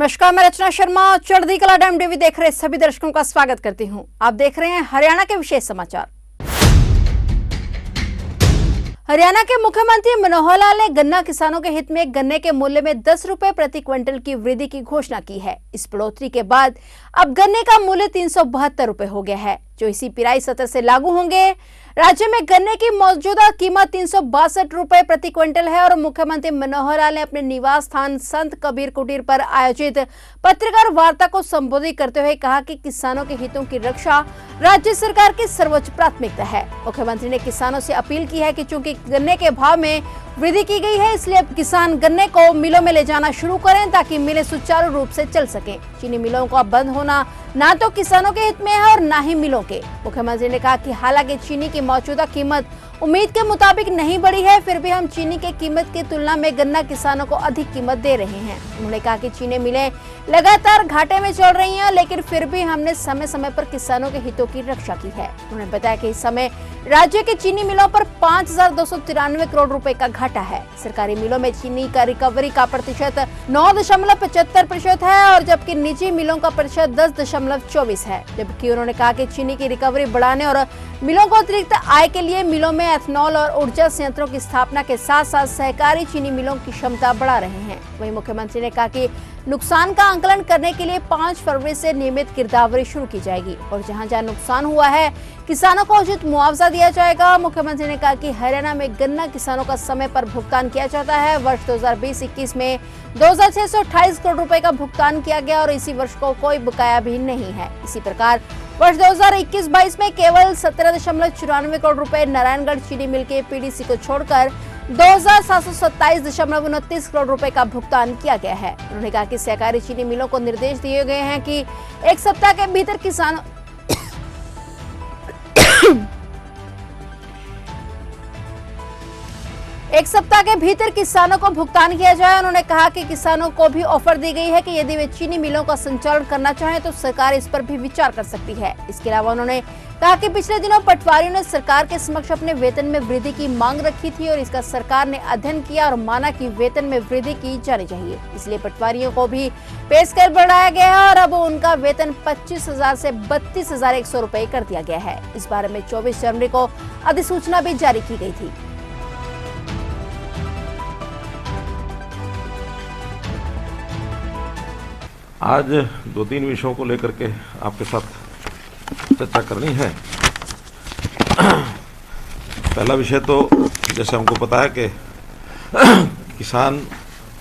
नमस्कार, मैं रचना शर्मा चढ़ती कला टाइम टीवी देख रहे सभी दर्शकों का स्वागत करती हूं। आप देख रहे हैं हरियाणा के विशेष समाचार। हरियाणा के मुख्यमंत्री मनोहर लाल ने गन्ना किसानों के हित में गन्ने के मूल्य में 10 रुपए प्रति क्विंटल की वृद्धि की घोषणा की है। इस बढ़ोतरी के बाद अब गन्ने का मूल्य 372 रुपए हो गया है, जो इसी पिराई सत्र से लागू होंगे। राज्य में गन्ने की मौजूदा कीमत 362 रुपए प्रति क्विंटल है और मुख्यमंत्री मनोहर लाल ने अपने निवास स्थान संत कबीर कुटीर पर आयोजित पत्रकार वार्ता को संबोधित करते हुए कहा कि किसानों के हितों की रक्षा राज्य सरकार की सर्वोच्च प्राथमिकता है। मुख्यमंत्री ने किसानों से अपील की है कि चूंकि गन्ने के भाव में वृद्धि की गई है, इसलिए किसान गन्ने को मिलों में ले जाना शुरू करें ताकि मिलें सुचारू रूप से चल सके। चीनी मिलों का बंद होना ना तो किसानों के हित में है और ना ही मिलों के। मुख्यमंत्री ने कहा कि हालांकि चीनी की मौजूदा कीमत उम्मीद के मुताबिक नहीं बढ़ी है, फिर भी हम चीनी के कीमत की तुलना में गन्ना किसानों को अधिक कीमत दे रहे हैं। उन्होंने कहा कि चीनी मिलें लगातार घाटे में चल रही हैं, लेकिन फिर भी हमने समय समय पर किसानों के हितों की रक्षा की है। उन्होंने बताया कि इस समय राज्य के चीनी मिलों पर 5,293 करोड़ रुपए का घाटा है। सरकारी मिलों में चीनी का रिकवरी का प्रतिशत 9.75% है और जबकि निजी मिलों का प्रतिशत 10.24 है। जबकि उन्होंने कहा कि चीनी की रिकवरी बढ़ाने और मिलों को अतिरिक्त आय के लिए मिलों में एथनॉल और ऊर्जा संयंत्रों की स्थापना के साथ साथ सहकारी चीनी मिलों की क्षमता बढ़ा रहे हैं। वहीं मुख्यमंत्री ने कहा कि नुकसान का आंकलन करने के लिए 5 फरवरी से नियमित गिरदावरी शुरू की जाएगी और जहां-जहां नुकसान हुआ है किसानों को उचित मुआवजा दिया जाएगा। मुख्यमंत्री ने कहा कि हरियाणा में गन्ना किसानों का समय पर भुगतान किया जाता है। वर्ष 2020-21 में 2,628 करोड़ रुपए का भुगतान किया गया और इसी वर्ष को कोई बकाया भी नहीं है। इसी प्रकार वर्ष 2021-22 में केवल 17.94 करोड़ रुपए नारायणगढ़ चीनी मिल के पीडीसी को छोड़कर 2,727.29 करोड़ रुपए का भुगतान किया गया है। उन्होंने कहा कि सहकारी चीनी मिलों को निर्देश दिए गए हैं कि एक सप्ताह के भीतर किसानों को भुगतान किया जाए। उन्होंने कहा कि किसानों को भी ऑफर दी गई है कि यदि वे चीनी मिलों का संचालन करना चाहें तो सरकार इस पर भी विचार कर सकती है। इसके अलावा उन्होंने कहा कि पिछले दिनों पटवारियों ने सरकार के समक्ष अपने वेतन में वृद्धि की मांग रखी थी और इसका सरकार ने अध्ययन किया और माना कि वेतन में वृद्धि की जानी चाहिए। इसलिए पटवारियों को भी पे स्केल बढ़ाया गया है और अब उनका वेतन 25,000 से 32,100 रुपए कर दिया गया है। इस बारे में 24 जनवरी को अधिसूचना भी जारी की गई थी। आज 2-3 विषयों को लेकर के आपके साथ चर्चा करनी है। पहला विषय तो जैसे हमको पता है कि किसान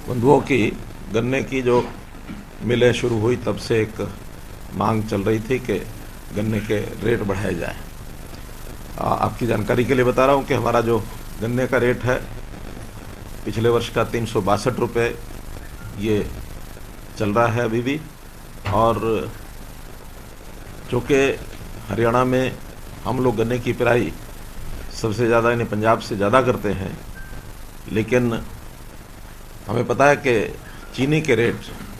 बंधुओं की गन्ने की जो मिलें शुरू हुई तब से एक मांग चल रही थी कि गन्ने के रेट बढ़ाए जाएं। आपकी जानकारी के लिए बता रहा हूं कि हमारा जो गन्ने का रेट है पिछले वर्ष का 362 रुपये ये चल रहा है अभी भी। और चूँकि हरियाणा में हम लोग गन्ने की पिराई सबसे ज़्यादा यानी पंजाब से ज़्यादा करते हैं, लेकिन हमें पता है कि चीनी के रेट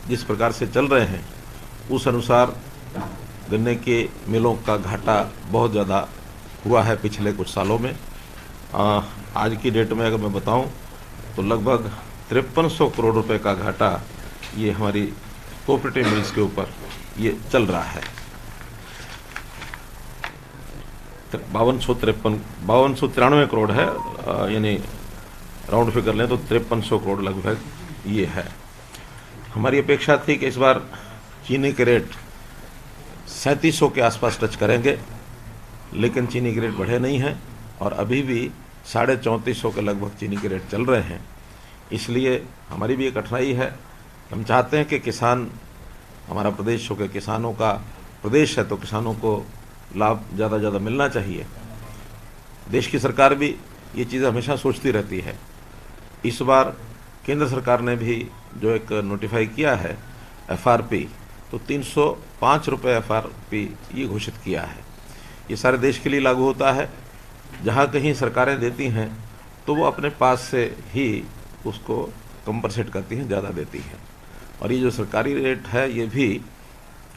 जिस प्रकार से चल रहे हैं उस अनुसार गन्ने के मिलों का घाटा बहुत ज़्यादा हुआ है पिछले कुछ सालों में। आज की डेट में अगर मैं बताऊं तो लगभग 5300 करोड़ रुपए का घाटा ये हमारी कोऑपरेटिव मिल्स के ऊपर ये चल रहा है। 5293 करोड़ है, यानी राउंड फिगर लें तो 5300 करोड़ लगभग ये है। हमारी अपेक्षा थी कि इस बार चीनी के रेट 3700 के आसपास टच करेंगे, लेकिन चीनी के रेट बढ़े नहीं हैं और अभी भी 3450 के लगभग चीनी के रेट चल रहे हैं। इसलिए हमारी भी एक कठिनाई है। हम चाहते हैं कि किसान, हमारा प्रदेश हो के किसानों का प्रदेश है तो किसानों को लाभ ज़्यादा मिलना चाहिए। देश की सरकार भी ये चीज़ हमेशा सोचती रहती है। इस बार केंद्र सरकार ने भी जो एक नोटिफाई किया है एफआरपी, तो 305 रुपये एफआरपी ये घोषित किया है। ये सारे देश के लिए लागू होता है। जहाँ कहीं सरकारें देती हैं तो वो अपने पास से ही उसको कंपनसेट करती हैं, ज़्यादा देती हैं। और ये जो सरकारी रेट है ये भी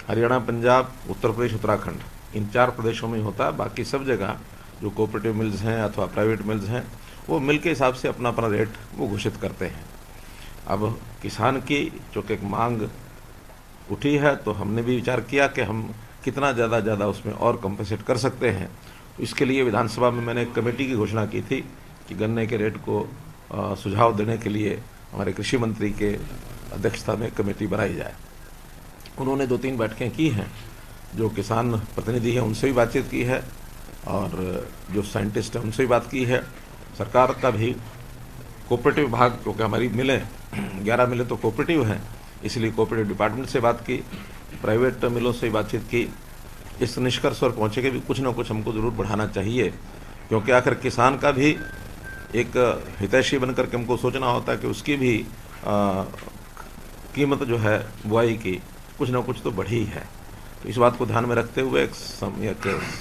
हरियाणा, पंजाब, उत्तर प्रदेश, उत्तराखंड इन 4 प्रदेशों में होता है। बाकी सब जगह जो कोऑपरेटिव मिल्स हैं अथवा प्राइवेट मिल्स हैं वो मिल के हिसाब से अपना रेट वो घोषित करते हैं। अब किसान की चूँकि एक मांग उठी है, तो हमने भी विचार किया कि हम कितना ज़्यादा उसमें और कंपनसेट कर सकते हैं। तो इसके लिए विधानसभा में मैंने एक कमेटी की घोषणा की थी कि गन्ने के रेट को सुझाव देने के लिए हमारे कृषि मंत्री के अध्यक्षता में कमेटी बनाई जाए। उन्होंने 2-3 बैठकें की हैं, जो किसान प्रतिनिधि हैं उनसे भी बातचीत की है और जो साइंटिस्ट हैं उनसे भी बात की है। सरकार का भी कोऑपरेटिव विभाग, क्योंकि हमारी मिलें 11 मिलें तो कोऑपरेटिव हैं, इसलिए कोऑपरेटिव डिपार्टमेंट से बात की, प्राइवेट मिलों से बातचीत की। इस निष्कर्ष पर पहुँचे कि भी कुछ ना कुछ हमको ज़रूर बढ़ाना चाहिए, क्योंकि आखिर किसान का भी एक हितैषी बनकर के हमको सोचना होता है कि उसकी भी कीमत जो है बुआई की कुछ ना कुछ तो बढ़ी है। तो इस बात को ध्यान में रखते हुए एक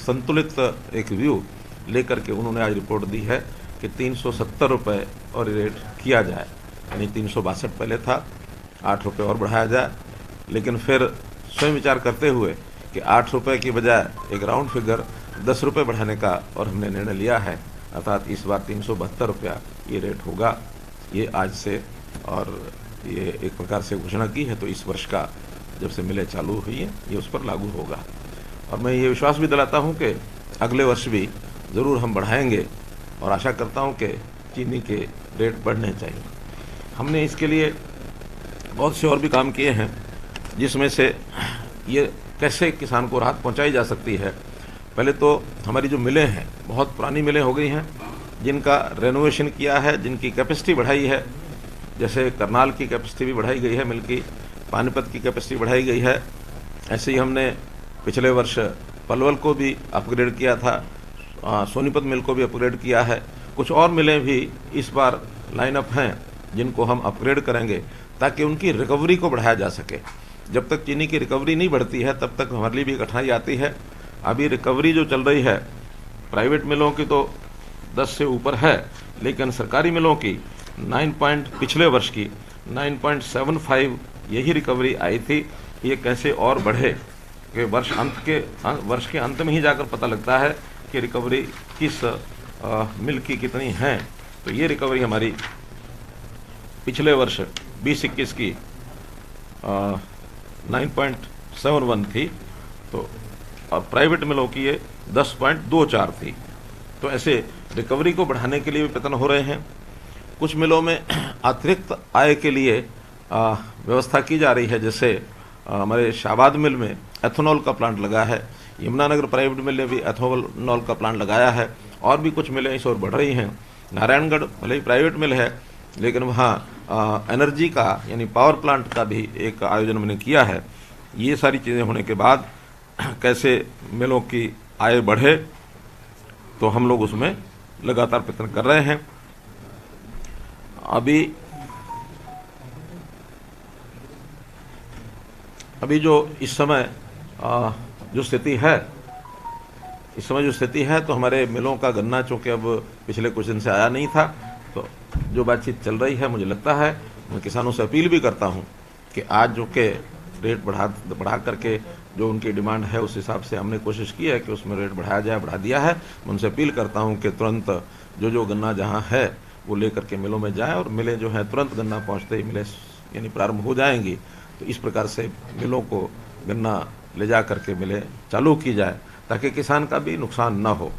संतुलित एक व्यू लेकर के उन्होंने आज रिपोर्ट दी है कि 370 रुपये और रेट किया जाए, यानी 362 पहले था, 8 रुपये और बढ़ाया जाए। लेकिन फिर स्वयं विचार करते हुए कि 8 रुपये की बजाय एक राउंड फिगर 10 रुपये बढ़ाने का और हमने निर्णय लिया है, अर्थात इस बार 372 रुपया ये रेट होगा, ये आज से, और ये एक प्रकार से घोषणा की है। तो इस वर्ष का जब से मिलें चालू हुई है ये उस पर लागू होगा। और मैं ये विश्वास भी दिलाता हूँ कि अगले वर्ष भी ज़रूर हम बढ़ाएंगे और आशा करता हूँ कि चीनी के रेट बढ़ने चाहिए। हमने इसके लिए बहुत से और भी काम किए हैं, जिसमें से ये कैसे किसान को राहत पहुँचाई जा सकती है। पहले तो हमारी जो मिलें हैं बहुत पुरानी मिलें हो गई हैं, जिनका रेनोवेशन किया है, जिनकी कैपेसिटी बढ़ाई है। जैसे करनाल की कैपेसिटी भी बढ़ाई गई है मिल की, पानीपत की कैपेसिटी बढ़ाई गई है। ऐसे ही हमने पिछले वर्ष पलवल को भी अपग्रेड किया था, सोनीपत मिल को भी अपग्रेड किया है। कुछ और मिलें भी इस बार लाइनअप हैं जिनको हम अपग्रेड करेंगे ताकि उनकी रिकवरी को बढ़ाया जा सके। जब तक चीनी की रिकवरी नहीं बढ़ती है तब तक हमारे लिए भी कठिनाई आती है। अभी रिकवरी जो चल रही है प्राइवेट मिलों की तो 10 से ऊपर है, लेकिन सरकारी मिलों की पिछले वर्ष की 9.75 यही रिकवरी आई थी। ये कैसे और बढ़े कि वर्ष के अंत में ही जाकर पता लगता है कि रिकवरी किस मिल की कितनी है। तो ये रिकवरी हमारी पिछले वर्ष 20-21 की 9.71 थी, तो प्राइवेट मिलों की ये 10.24 थी। तो ऐसे रिकवरी को बढ़ाने के लिए भी प्रयत्न हो रहे हैं। कुछ मिलों में अतिरिक्त आय के लिए व्यवस्था की जा रही है। जैसे हमारे शाहबाद मिल में एथेनॉल का प्लांट लगा है, यमुनानगर प्राइवेट मिल ने भी एथेनॉल का प्लांट लगाया है, और भी कुछ मिलें इस ओर बढ़ रही हैं। नारायणगढ़ भले ही प्राइवेट मिल है, लेकिन वहाँ एनर्जी का यानी पावर प्लांट का भी एक आयोजन मैंने किया है। ये सारी चीज़ें होने के बाद कैसे मिलों की आय बढ़े, तो हम लोग उसमें लगातार प्रयत्न कर रहे हैं। अभी जो इस समय जो स्थिति है तो हमारे मिलों का गन्ना चूँकि अब पिछले कुछ दिन से आया नहीं था, तो जो बातचीत चल रही है, मुझे लगता है, मैं किसानों से अपील भी करता हूं कि आज जो के रेट बढ़ा करके जो उनकी डिमांड है उस हिसाब से हमने कोशिश की है कि उसमें रेट बढ़ाया जाए, बढ़ा दिया है। मैं उनसे अपील करता हूं कि तुरंत जो गन्ना जहां है वो लेकर के मिलों में जाएं, और मिलें जो है तुरंत गन्ना पहुंचते ही मिलें यानी प्रारंभ हो जाएंगी। तो इस प्रकार से मिलों को गन्ना ले जा करके मिलें चालू की जाए ताकि किसान का भी नुकसान ना हो।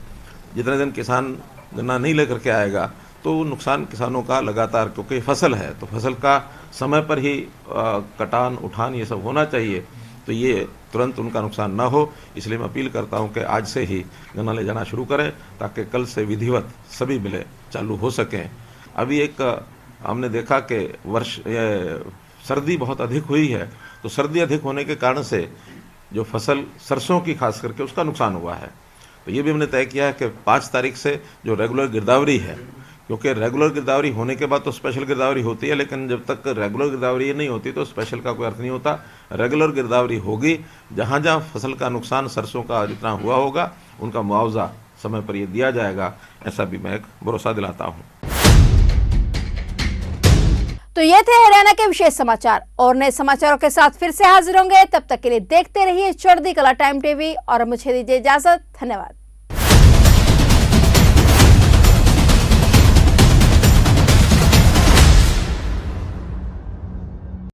जितने दिन किसान गन्ना नहीं लेकर के आएगा तो नुकसान किसानों का लगातार, क्योंकि फसल है तो फसल का समय पर ही कटान उठान ये सब होना चाहिए, तो ये तुरंत उनका नुकसान ना हो। इसलिए मैं अपील करता हूं कि आज से ही गन्ना ले जाना शुरू करें ताकि कल से विधिवत सभी मिलें चालू हो सकें। अभी एक हमने देखा कि सर्दी बहुत अधिक हुई है, तो सर्दी अधिक होने के कारण से जो फसल सरसों की खास करके उसका नुकसान हुआ है। तो ये भी हमने तय किया है कि 5 तारीख से जो रेगुलर गिरदावरी है, क्योंकि रेगुलर गिरदावरी होने के बाद तो स्पेशल गिरदावरी होती है, लेकिन जब तक रेगुलर गिरदावरी नहीं होती तो स्पेशल का कोई अर्थ नहीं होता। रेगुलर गिरदावरी होगी, जहाँ जहाँ फसल का नुकसान सरसों का जितना हुआ होगा उनका मुआवजा समय पर ये दिया जाएगा, ऐसा भी मैं एक भरोसा दिलाता हूँ। तो ये थे हरियाणा के विशेष समाचार, और नए समाचारों के साथ फिर से हाजिर होंगे। तब तक के लिए देखते रहिए चढ़ती कला टाइम टीवी, और मुझे दीजिए इजाजत। धन्यवाद।